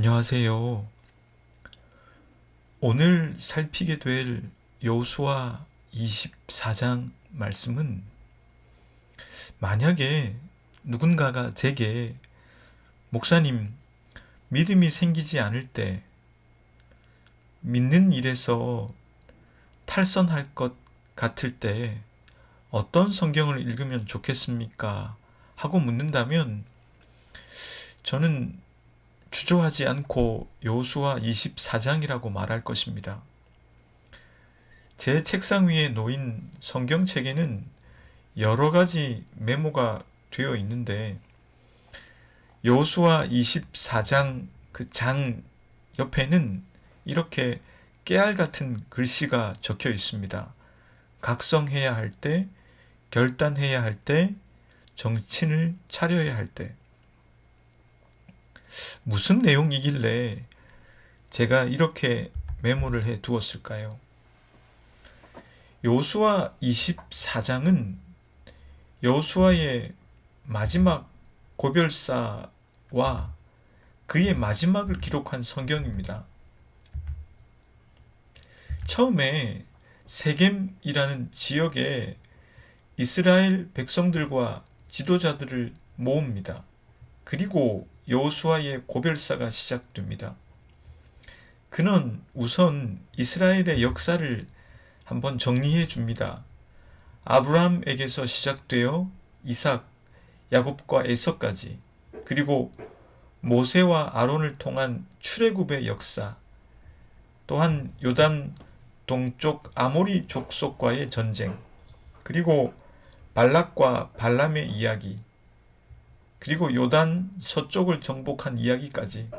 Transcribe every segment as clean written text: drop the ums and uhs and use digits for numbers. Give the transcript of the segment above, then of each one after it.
안녕하세요. 오늘 살피게 될 여호수아 24장 말씀은 만약에 누군가가 제게 목사님, 믿음이 생기지 않을 때 믿는 일에서 탈선할 것 같을 때 어떤 성경을 읽으면 좋겠습니까? 하고 묻는다면 저는 주저하지 않고 여호수아 24장이라고 말할 것입니다. 제 책상 위에 놓인 성경책에는 여러 가지 메모가 되어 있는데 여호수아 24장 그 장 옆에는 이렇게 깨알 같은 글씨가 적혀 있습니다. 각성해야 할 때, 결단해야 할 때, 정신을 차려야 할 때. 무슨 내용이길래 제가 이렇게 메모를 해 두었을까요? 여호수아 24장은 여호수아의 마지막 고별사와 그의 마지막을 기록한 성경입니다. 처음에 세겜이라는 지역에 이스라엘 백성들과 지도자들을 모읍니다. 그리고 여호수아의 고별사가 시작됩니다. 그는 우선 이스라엘의 역사를 한번 정리해 줍니다. 아브라함에게서 시작되어 이삭, 야곱과 에서까지, 그리고 모세와 아론을 통한 출애굽의 역사, 또한 요단 동쪽 아모리 족속과의 전쟁, 그리고 발락과 발람의 이야기, 그리고 요단 서쪽을 정복한 이야기까지.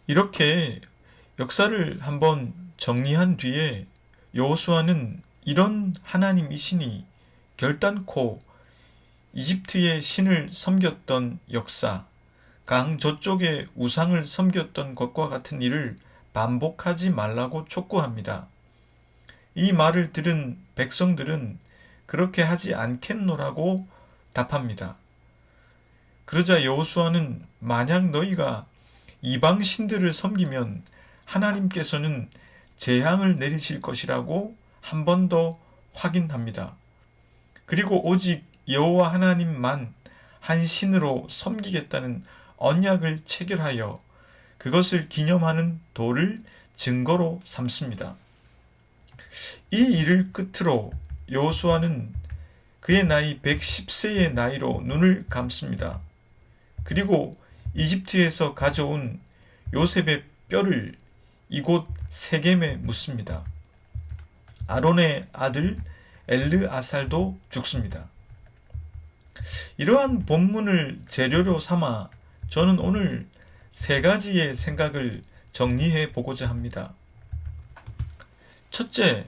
이렇게 역사를 한번 정리한 뒤에 여호수아는 이런 하나님이시니 결단코 이집트의 신을 섬겼던 역사, 강 저쪽의 우상을 섬겼던 것과 같은 일을 반복하지 말라고 촉구합니다. 이 말을 들은 백성들은 그렇게 하지 않겠노라고 답합니다. 그러자 여호수아는 만약 너희가 이방 신들을 섬기면 하나님께서는 재앙을 내리실 것이라고 한 번 더 확인합니다. 그리고 오직 여호와 하나님만 한 신으로 섬기겠다는 언약을 체결하여 그것을 기념하는 돌을 증거로 삼습니다. 이 일을 끝으로 여호수아는 그의 나이 110세의 나이로 눈을 감습니다. 그리고 이집트에서 가져온 요셉의 뼈를 이곳 세겜에 묻습니다. 아론의 아들 엘르아살도 죽습니다. 이러한 본문을 재료로 삼아 저는 오늘 세 가지의 생각을 정리해 보고자 합니다. 첫째,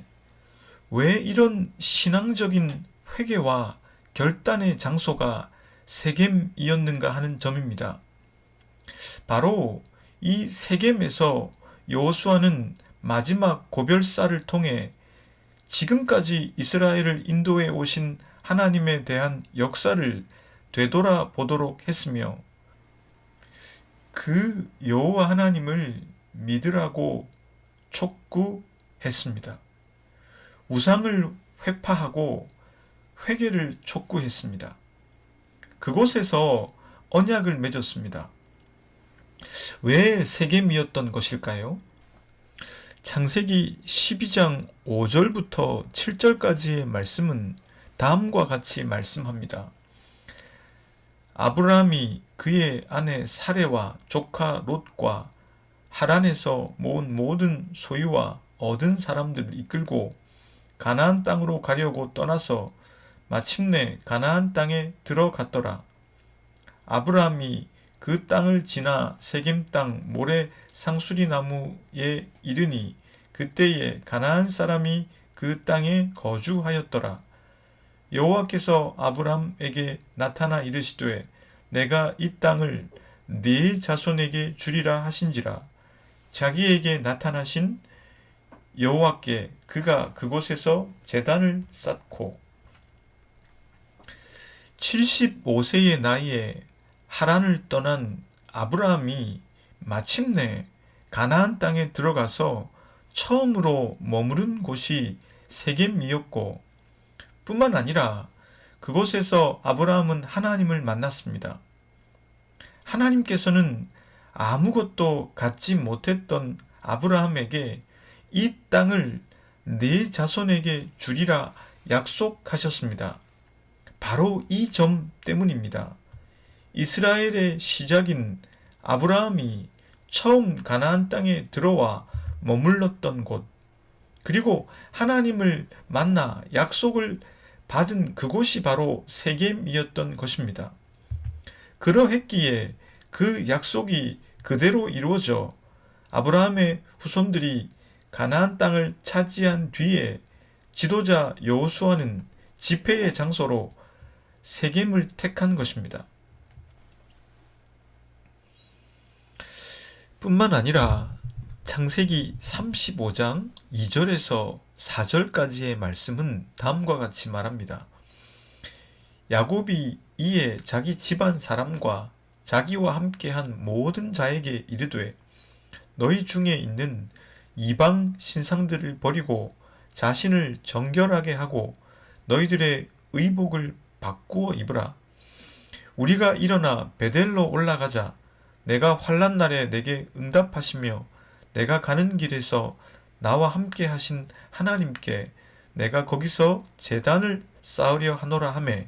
왜 이런 신앙적인 회개와 결단의 장소가 세겜이었는가 하는 점입니다. 바로 이 세겜에서 여호수아는 마지막 고별사를 통해 지금까지 이스라엘을 인도해 오신 하나님에 대한 역사를 되돌아보도록 했으며 그 여호와 하나님을 믿으라고 촉구했습니다. 우상을 회파하고 회개를 촉구했습니다. 그곳에서 언약을 맺었습니다. 왜 세겜이었던 것일까요? 창세기 12장 5절부터 7절까지의 말씀은 다음과 같이 말씀합니다. 아브라함이 그의 아내 사레와 조카 롯과 하란에서 모은 모든 소유와 얻은 사람들을 이끌고 가나안 땅으로 가려고 떠나서 마침내 가나안 땅에 들어갔더라. 아브라함이 그 땅을 지나 세겜 땅 모래 상수리 나무에 이르니 그때에 가나안 사람이 그 땅에 거주하였더라. 여호와께서 아브라함에게 나타나 이르시되 내가 이 땅을 네 자손에게 주리라 하신지라. 자기에게 나타나신 여호와께 그가 그곳에서 제단을 쌓고 75세의 나이에 하란을 떠난 아브라함이 마침내 가나안 땅에 들어가서 처음으로 머무른 곳이 세겜이었고, 뿐만 아니라 그곳에서 아브라함은 하나님을 만났습니다. 하나님께서는 아무것도 갖지 못했던 아브라함에게 이 땅을 네 자손에게 주리라 약속하셨습니다. 바로 이 점 때문입니다. 이스라엘의 시작인 아브라함이 처음 가나안 땅에 들어와 머물렀던 곳, 그리고 하나님을 만나 약속을 받은 그곳이 바로 세겜이었던 것입니다. 그러했기에 그 약속이 그대로 이루어져 아브라함의 후손들이 가나안 땅을 차지한 뒤에 지도자 여호수아는 집회의 장소로 세겜을 택한 것입니다. 뿐만 아니라 창세기 35장 2절에서 4절까지의 말씀은 다음과 같이 말합니다. 야곱이 이에 자기 집안 사람과 자기와 함께한 모든 자에게 이르되 너희 중에 있는 이방 신상들을 버리고 자신을 정결하게 하고 너희들의 의복을 바꾸어 입으라. 우리가 일어나 베델로 올라가자. 내가 환난 날에 내게 응답하시며 내가 가는 길에서 나와 함께 하신 하나님께 내가 거기서 제단을 쌓으려 하노라 하매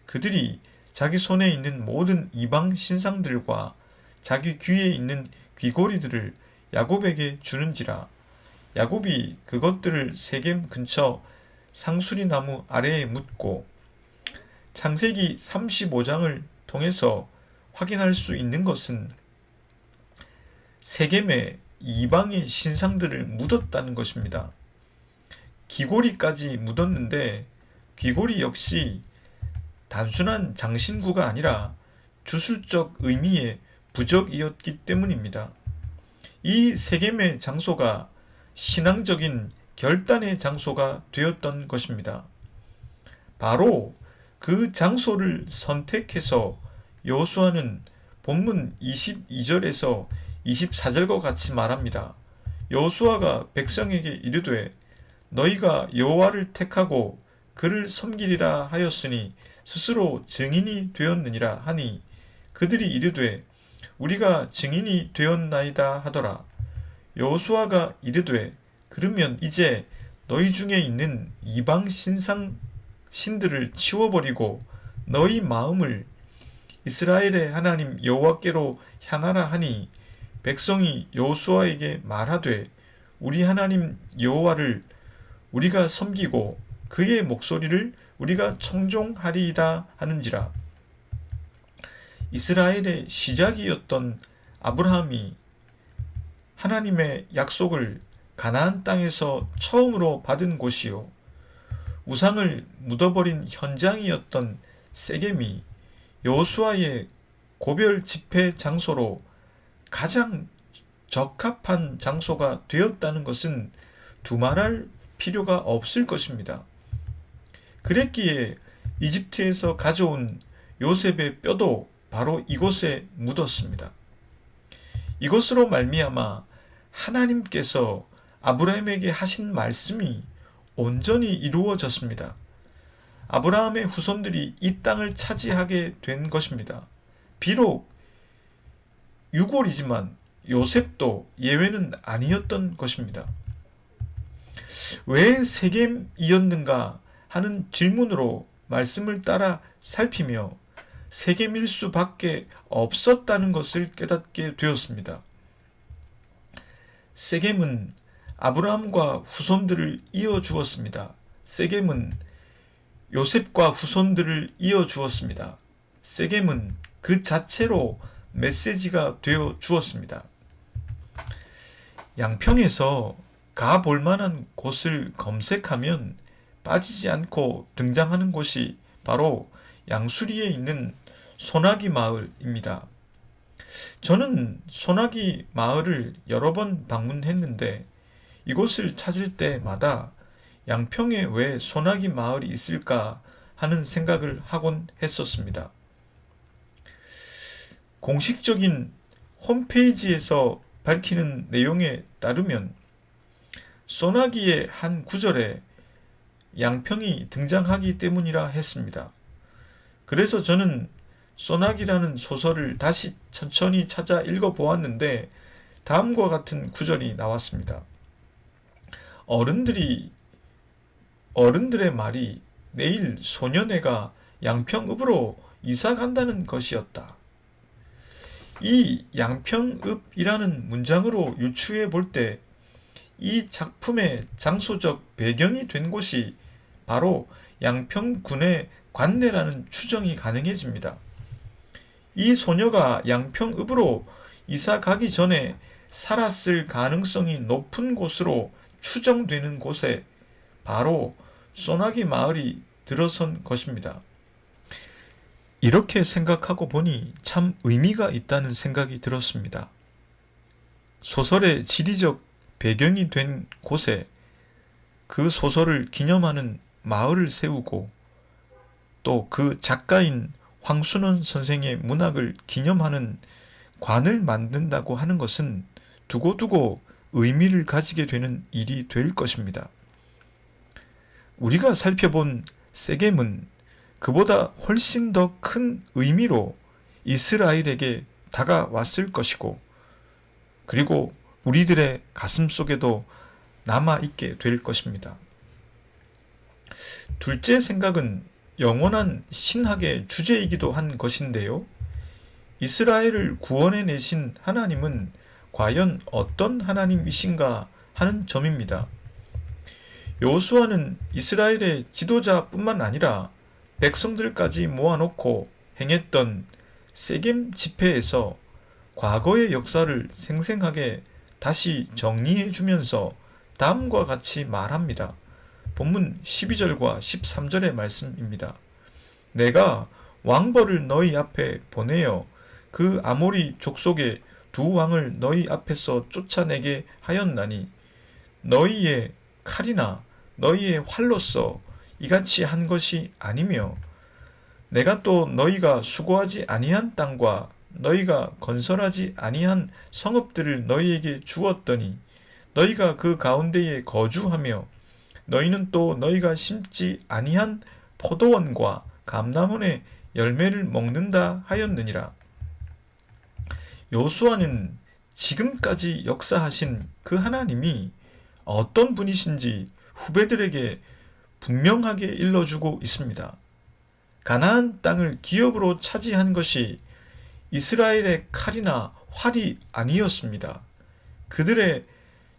그들이 자기 손에 있는 모든 이방 신상들과 자기 귀에 있는 귀고리들을 야곱에게 주는지라. 야곱이 그것들을 세겜 근처 상수리 나무 아래에 묻고, 창세기 35장을 통해서 확인할 수 있는 것은 세겜에 이방의 신상들을 묻었다는 것입니다. 귀고리까지 묻었는데 귀고리 역시 단순한 장신구가 아니라 주술적 의미의 부적이었기 때문입니다. 이 세겜의 장소가 신앙적인 결단의 장소가 되었던 것입니다. 바로 그 장소를 선택해서 여호수아는 본문 22절에서 24절과 같이 말합니다. 여호수아가 백성에게 이르되 너희가 여호와를 택하고 그를 섬기리라 하였으니 스스로 증인이 되었느니라 하니 그들이 이르되 우리가 증인이 되었나이다 하더라. 여호수아가 이르되 그러면 이제 너희 중에 있는 이방 신들을 치워버리고 너희 마음을 이스라엘의 하나님 여호와께로 향하라 하니 백성이 여호수아에게 말하되 우리 하나님 여호와를 우리가 섬기고 그의 목소리를 우리가 청종하리이다 하는지라. 이스라엘의 시작이었던 아브라함이 하나님의 약속을 가나안 땅에서 처음으로 받은 곳이요 우상을 묻어버린 현장이었던 세겜이 여호수아의 고별 집회 장소로 가장 적합한 장소가 되었다는 것은 두말할 필요가 없을 것입니다. 그랬기에 이집트에서 가져온 요셉의 뼈도 바로 이곳에 묻었습니다. 이것으로 말미암아 하나님께서 아브라함에게 하신 말씀이 온전히 이루어졌습니다. 아브라함의 후손들이 이 땅을 차지하게 된 것입니다. 비록 유골이지만 요셉도 예외는 아니었던 것입니다. 왜 세겜이었는가 하는 질문으로 말씀을 따라 살피며 세겜일 수밖에 없었다는 것을 깨닫게 되었습니다. 세겜은 아브라함과 후손들을 이어주었습니다. 세겜은 요셉과 후손들을 이어주었습니다. 세겜은 그 자체로 메시지가 되어 주었습니다. 양평에서 가볼 만한 곳을 검색하면 빠지지 않고 등장하는 곳이 바로 양수리에 있는 소나기 마을입니다. 저는 소나기 마을을 여러 번 방문했는데 이곳을 찾을 때마다 양평에 왜 소나기 마을이 있을까 하는 생각을 하곤 했었습니다. 공식적인 홈페이지에서 밝히는 내용에 따르면 소나기의 한 구절에 양평이 등장하기 때문이라 했습니다. 그래서 저는 소나기라는 소설을 다시 천천히 찾아 읽어보았는데 다음과 같은 구절이 나왔습니다. 어른들의 말이 내일 소년회가 양평읍으로 이사 간다는 것이었다. 이 양평읍이라는 문장으로 유추해 볼 때 이 작품의 장소적 배경이 된 곳이 바로 양평군의 관내라는 추정이 가능해집니다. 이 소녀가 양평읍으로 이사 가기 전에 살았을 가능성이 높은 곳으로 추정되는 곳에 바로 소나기 마을이 들어선 것입니다. 이렇게 생각하고 보니 참 의미가 있다는 생각이 들었습니다. 소설의 지리적 배경이 된 곳에 그 소설을 기념하는 마을을 세우고 또 그 작가인 황순원 선생의 문학을 기념하는 관을 만든다고 하는 것은 두고두고 의미를 가지게 되는 일이 될 것입니다. 우리가 살펴본 세겜은 그보다 훨씬 더 큰 의미로 이스라엘에게 다가왔을 것이고, 그리고 우리들의 가슴 속에도 남아있게 될 것입니다. 둘째 생각은 영원한 신학의 주제이기도 한 것인데요. 이스라엘을 구원해내신 하나님은 과연 어떤 하나님이신가 하는 점입니다. 여호수아는 이스라엘의 지도자뿐만 아니라 백성들까지 모아놓고 행했던 세겜 집회에서 과거의 역사를 생생하게 다시 정리해주면서 다음과 같이 말합니다. 본문 12절과 13절의 말씀입니다. 내가 왕벌을 너희 앞에 보내어 그 아모리 족속의 두 왕을 너희 앞에서 쫓아내게 하였나니 너희의 칼이나 너희의 활로서 이같이 한 것이 아니며 내가 또 너희가 수고하지 아니한 땅과 너희가 건설하지 아니한 성읍들을 너희에게 주었더니 너희가 그 가운데에 거주하며 너희는 또 너희가 심지 아니한 포도원과 감람원의 열매를 먹는다 하였느니라. 여호수아는 지금까지 역사하신 그 하나님이 어떤 분이신지 후배들에게 분명하게 일러주고 있습니다. 가나안 땅을 기업으로 차지한 것이 이스라엘의 칼이나 활이 아니었습니다. 그들의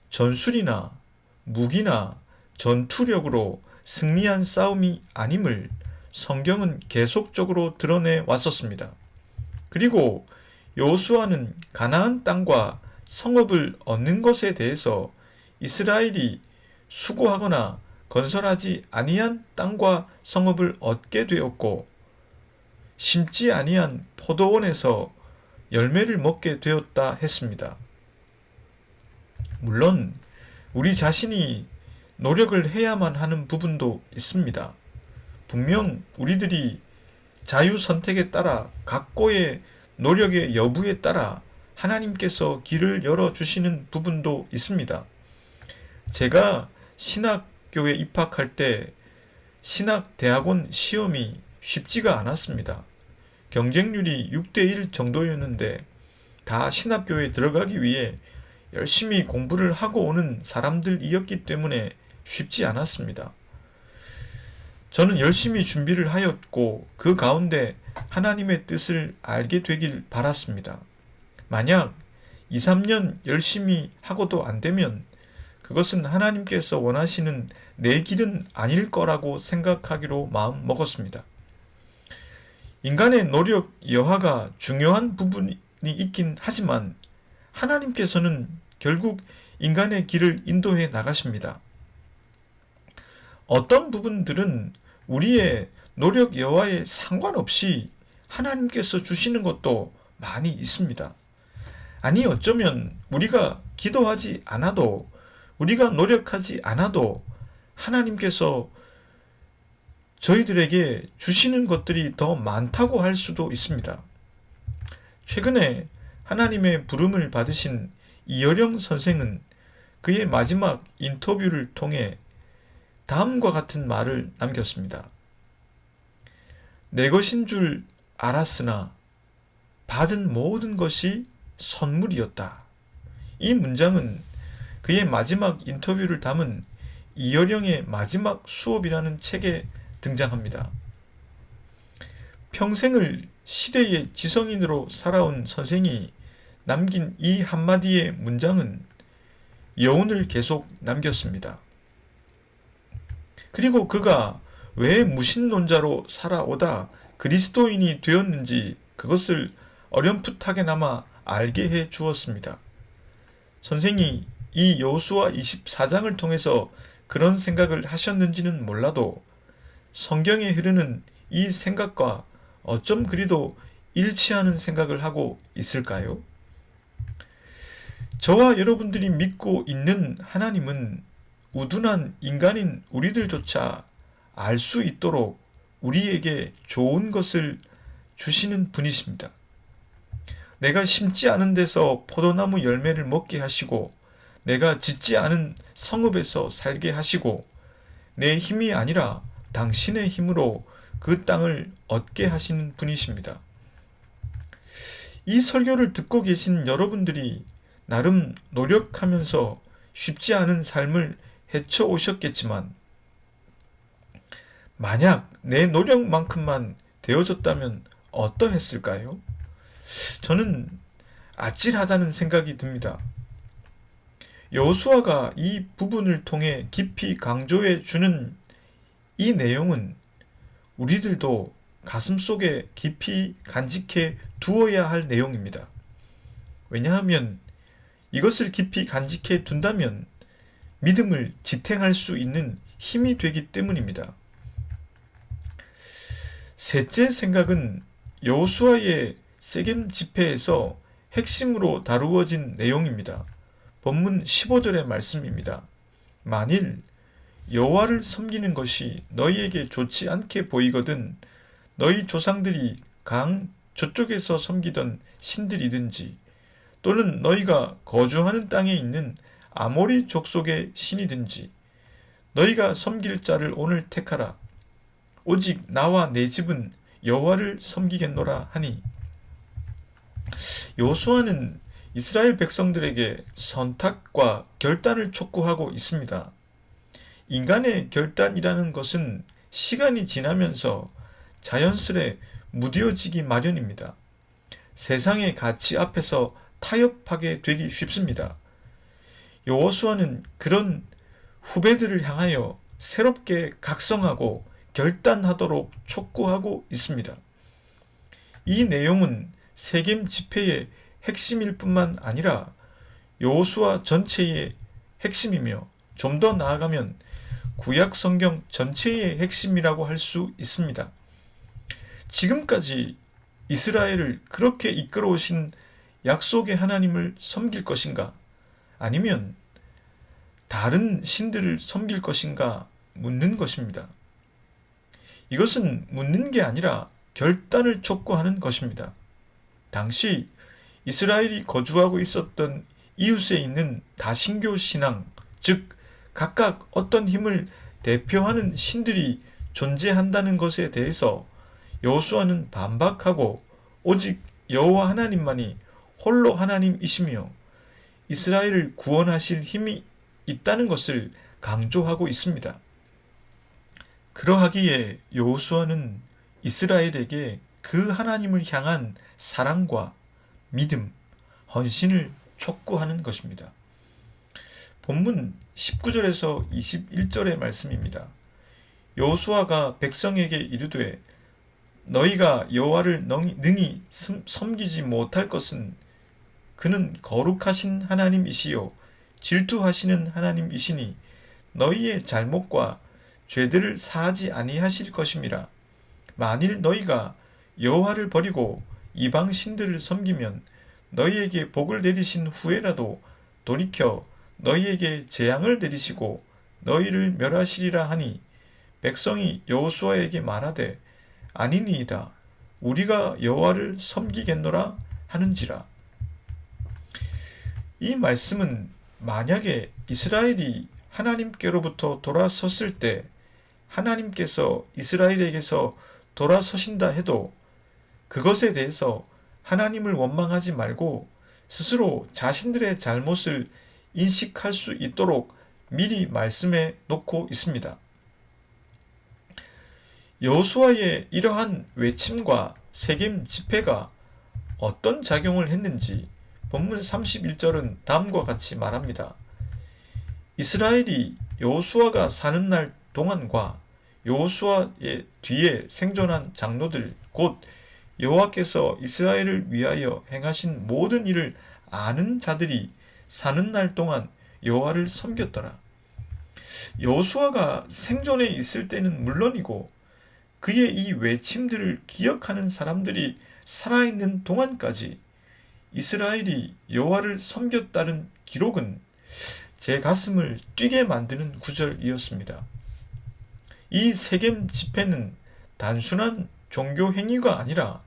전술이나 무기나 전투력으로 승리한 싸움이 아님을 성경은 계속적으로 드러내 왔었습니다. 그리고 여호수아는 가나안 땅과 성읍을 얻는 것에 대해서 이스라엘이 수고하거나 건설하지 아니한 땅과 성읍을 얻게 되었고 심지 아니한 포도원에서 열매를 먹게 되었다 했습니다. 물론 우리 자신이 노력을 해야만 하는 부분도 있습니다. 분명 우리들이 자유 선택에 따라 각고의 노력의 여부에 따라 하나님께서 길을 열어주시는 부분도 있습니다. 제가 신학교에 입학할 때 신학대학원 시험이 쉽지가 않았습니다. 경쟁률이 6대1 정도였는데 다 신학교에 들어가기 위해 열심히 공부를 하고 오는 사람들이었기 때문에 쉽지 않았습니다. 저는 열심히 준비를 하였고 그 가운데 하나님의 뜻을 알게 되길 바랐습니다. 만약 2, 3년 열심히 하고도 안 되면 그것은 하나님께서 원하시는 내 길은 아닐 거라고 생각하기로 마음 먹었습니다. 인간의 노력 여하가 중요한 부분이 있긴 하지만 하나님께서는 결국 인간의 길을 인도해 나가십니다. 어떤 부분들은 우리의 노력 여하에 상관없이 하나님께서 주시는 것도 많이 있습니다. 아니 어쩌면 우리가 기도하지 않아도 우리가 노력하지 않아도 하나님께서 저희들에게 주시는 것들이 더 많다고 할 수도 있습니다. 최근에 하나님의 부름을 받으신 이어령 선생은 그의 마지막 인터뷰를 통해 다음과 같은 말을 남겼습니다. 내 것인 줄 알았으나 받은 모든 것이 선물이었다. 이 문장은 그의 마지막 인터뷰를 담은 이어령의 마지막 수업이라는 책에 등장합니다. 평생을 시대의 지성인으로 살아온 선생이 남긴 이 한마디의 문장은 여운을 계속 남겼습니다. 그리고 그가 왜 무신론자로 살아오다 그리스도인이 되었는지 그것을 어렴풋하게나마 알게 해 주었습니다. 선생이 이 여호수아 24장을 통해서 그런 생각을 하셨는지는 몰라도 성경에 흐르는 이 생각과 어쩜 그리도 일치하는 생각을 하고 있을까요? 저와 여러분들이 믿고 있는 하나님은 우둔한 인간인 우리들조차 알 수 있도록 우리에게 좋은 것을 주시는 분이십니다. 내가 심지 않은 데서 포도나무 열매를 먹게 하시고 내가 짓지 않은 성읍에서 살게 하시고 내 힘이 아니라 당신의 힘으로 그 땅을 얻게 하시는 분이십니다. 이 설교를 듣고 계신 여러분들이 나름 노력하면서 쉽지 않은 삶을 헤쳐오셨겠지만 만약 내 노력만큼만 되어졌다면 어떠했을까요? 저는 아찔하다는 생각이 듭니다. 여호수아가 이 부분을 통해 깊이 강조해 주는 이 내용은 우리들도 가슴속에 깊이 간직해 두어야 할 내용입니다. 왜냐하면 이것을 깊이 간직해 둔다면 믿음을 지탱할 수 있는 힘이 되기 때문입니다. 셋째 생각은 여호수아의 세겜 집회에서 핵심으로 다루어진 내용입니다. 본문 15절의 말씀입니다. 만일 여호와를 섬기는 것이 너희에게 좋지 않게 보이거든 너희 조상들이 강 저쪽에서 섬기던 신들이든지 또는 너희가 거주하는 땅에 있는 아모리 족속의 신이든지 너희가 섬길 자를 오늘 택하라. 오직 나와 내 집은 여호와를 섬기겠노라 하니. 여호수아는 이스라엘 백성들에게 선택과 결단을 촉구하고 있습니다. 인간의 결단이라는 것은 시간이 지나면서 자연스레 무뎌지기 마련입니다. 세상의 가치 앞에서 타협하게 되기 쉽습니다. 여호수아는 그런 후배들을 향하여 새롭게 각성하고 결단하도록 촉구하고 있습니다. 이 내용은 세겜 집회의 핵심일 뿐만 아니라 여호수아 전체의 핵심이며 좀 더 나아가면 구약 성경 전체의 핵심이라고 할 수 있습니다. 지금까지 이스라엘을 그렇게 이끌어 오신 약속의 하나님을 섬길 것인가? 아니면 다른 신들을 섬길 것인가? 묻는 것입니다. 이것은 묻는 게 아니라 결단을 촉구하는 것입니다. 당시 이스라엘이 거주하고 있었던 이웃에 있는 다신교 신앙, 즉 각각 어떤 힘을 대표하는 신들이 존재한다는 것에 대해서 여호수아는 반박하고 오직 여호와 하나님만이 홀로 하나님이시며 이스라엘을 구원하실 힘이 있다는 것을 강조하고 있습니다. 그러하기에 여호수아는 이스라엘에게 그 하나님을 향한 사랑과 믿음, 헌신을 촉구하는 것입니다. 본문 19절에서 21절의 말씀입니다. 여호수아가 백성에게 이르되 너희가 여호와를 능히 섬기지 못할 것은 그는 거룩하신 하나님이시요 질투하시는 하나님이시니 너희의 잘못과 죄들을 사하지 아니하실 것임이라. 만일 너희가 여호와를 버리고 이방 신들을 섬기면 너희에게 복을 내리신 후에라도 돌이켜 너희에게 재앙을 내리시고 너희를 멸하시리라 하니 백성이 여호수아에게 말하되 아니니이다. 우리가 여호와를 섬기겠노라 하는지라. 이 말씀은 만약에 이스라엘이 하나님께로부터 돌아섰을 때 하나님께서 이스라엘에게서 돌아서신다 해도 그것에 대해서 하나님을 원망하지 말고 스스로 자신들의 잘못을 인식할 수 있도록 미리 말씀해 놓고 있습니다. 여호수아의 이러한 외침과 세겜 집회가 어떤 작용을 했는지 본문 31절은 다음과 같이 말합니다. 이스라엘이 여호수아가 사는 날 동안과 여호수아의 뒤에 생존한 장로들 곧 여호와께서 이스라엘을 위하여 행하신 모든 일을 아는 자들이 사는 날 동안 여호와를 섬겼더라. 여호수아가 생존해 있을 때는 물론이고 그의 이 외침들을 기억하는 사람들이 살아있는 동안까지 이스라엘이 여호와를 섬겼다는 기록은 제 가슴을 뛰게 만드는 구절이었습니다. 이 세겜 집회는 단순한 종교 행위가 아니라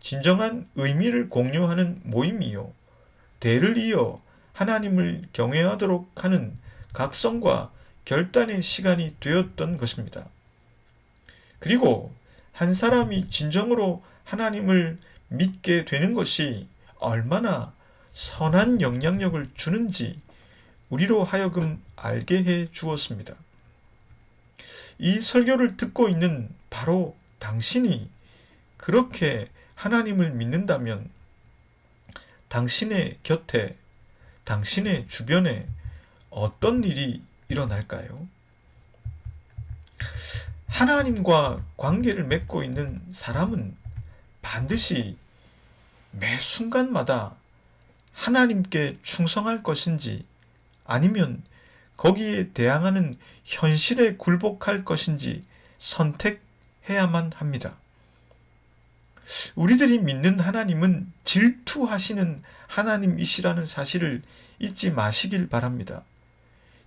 진정한 의미를 공유하는 모임이요 대를 이어 하나님을 경외하도록 하는 각성과 결단의 시간이 되었던 것입니다. 그리고 한 사람이 진정으로 하나님을 믿게 되는 것이 얼마나 선한 영향력을 주는지 우리로 하여금 알게 해 주었습니다. 이 설교를 듣고 있는 바로 당신이 그렇게 하나님을 믿는다면 당신의 곁에, 당신의 주변에 어떤 일이 일어날까요? 하나님과 관계를 맺고 있는 사람은 반드시 매 순간마다 하나님께 충성할 것인지 아니면 거기에 대항하는 현실에 굴복할 것인지 선택해야만 합니다. 우리들이 믿는 하나님은 질투하시는 하나님이시라는 사실을 잊지 마시길 바랍니다.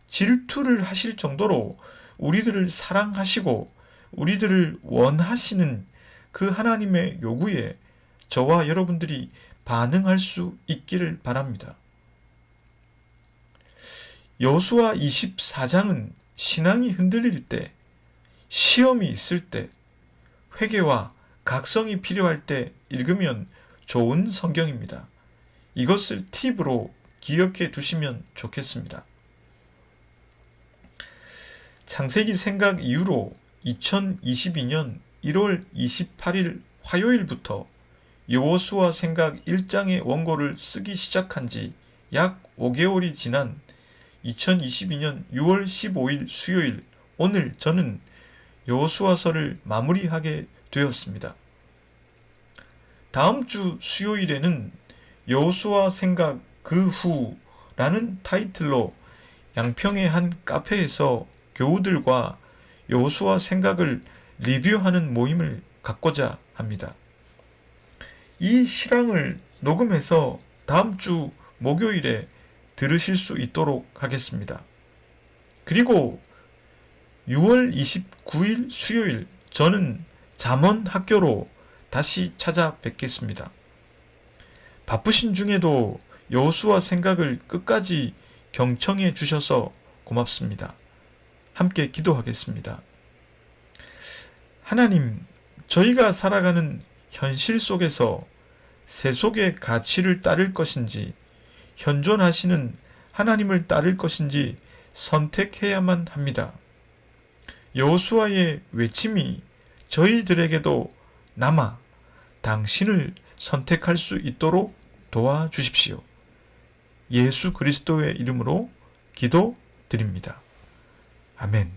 질투를 하실 정도로 우리들을 사랑하시고 우리들을 원하시는 그 하나님의 요구에 저와 여러분들이 반응할 수 있기를 바랍니다. 여호수아 24장은 신앙이 흔들릴 때, 시험이 있을 때, 회개와 각성이 필요할 때 읽으면 좋은 성경입니다. 이것을 팁으로 기억해 두시면 좋겠습니다. 창세기 생각 이후로 2022년 1월 28일 화요일부터 여호수아 생각 1장의 원고를 쓰기 시작한 지 약 5개월이 지난 2022년 6월 15일 수요일 오늘 저는 여호수아서를 마무리하게 되었습니다. 다음 주 수요일에는 여호수아 생각 그 후라는 타이틀로 양평의 한 카페에서 교우들과 여호수아 생각을 리뷰하는 모임을 갖고자 합니다. 이 실황을 녹음해서 다음 주 목요일에 들으실 수 있도록 하겠습니다. 그리고 6월 29일 수요일 저는 잠언 학교로 다시 찾아뵙겠습니다. 바쁘신 중에도 여호수아 생각을 끝까지 경청해 주셔서 고맙습니다. 함께 기도하겠습니다. 하나님, 저희가 살아가는 현실 속에서 세속의 가치를 따를 것인지 현존하시는 하나님을 따를 것인지 선택해야만 합니다. 여호수아의 외침이 저희들에게도 남아 당신을 선택할 수 있도록 도와주십시오. 예수 그리스도의 이름으로 기도드립니다. 아멘.